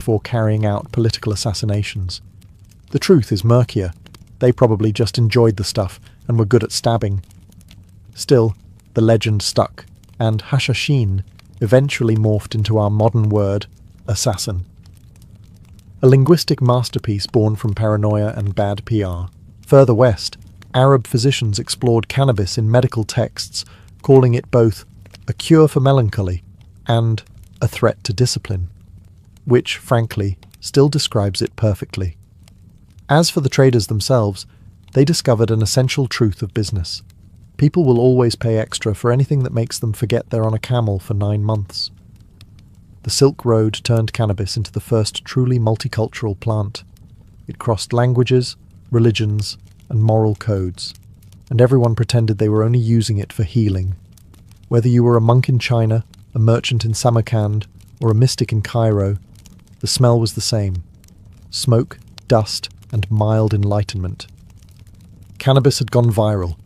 before carrying out political assassinations. The truth is murkier. They probably just enjoyed the stuff and were good at stabbing. Still, the legend stuck, and Hashashin eventually morphed into our modern word, assassin. A linguistic masterpiece born from paranoia and bad PR. Further west, Arab physicians explored cannabis in medical texts, calling it both a cure for melancholy and a threat to discipline, which, frankly, still describes it perfectly. As for the traders themselves, they discovered an essential truth of business. People will always pay extra for anything that makes them forget they're on a camel for 9 months. The Silk Road turned cannabis into the first truly multicultural plant. It crossed languages, religions, and moral codes, and everyone pretended they were only using it for healing. Whether you were a monk in China, a merchant in Samarkand, or a mystic in Cairo, the smell was the same: smoke, dust, and mild enlightenment. Cannabis had gone viral,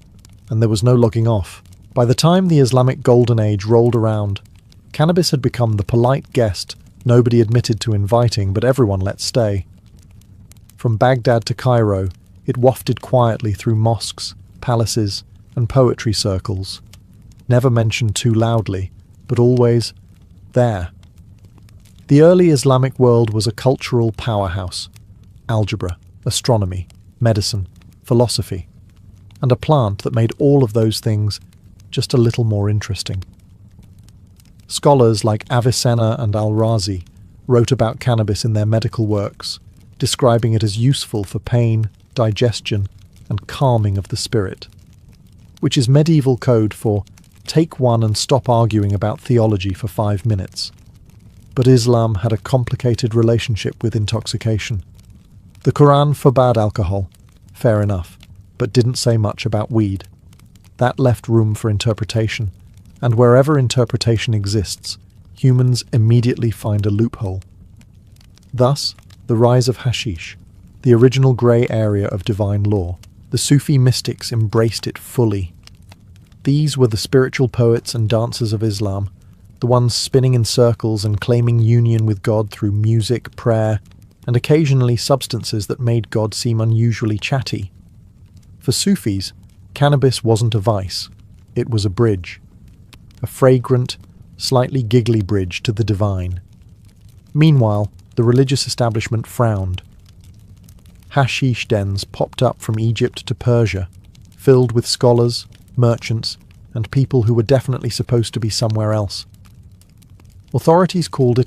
and there was no logging off. By the time the Islamic Golden Age rolled around, cannabis had become the polite guest nobody admitted to inviting, but everyone let stay. From Baghdad to Cairo, it wafted quietly through mosques, palaces, and poetry circles, never mentioned too loudly, but always there. The early Islamic world was a cultural powerhouse: algebra, astronomy, medicine, philosophy, and a plant that made all of those things just a little more interesting. Scholars like Avicenna and Al-Razi wrote about cannabis in their medical works, describing it as useful for pain, digestion, and calming of the spirit, which is medieval code for take one and stop arguing about theology for 5 minutes. But Islam had a complicated relationship with intoxication. The Quran forbade alcohol, fair enough, but didn't say much about weed. That left room for interpretation, and wherever interpretation exists, humans immediately find a loophole. Thus, the rise of hashish, the original grey area of divine law. The Sufi mystics embraced it fully. These were the spiritual poets and dancers of Islam, the ones spinning in circles and claiming union with God through music, prayer, and occasionally substances that made God seem unusually chatty. For Sufis, cannabis wasn't a vice, it was a bridge. A fragrant, slightly giggly bridge to the divine. Meanwhile, the religious establishment frowned. Hashish dens popped up from Egypt to Persia, filled with scholars, merchants, and people who were definitely supposed to be somewhere else. Authorities called it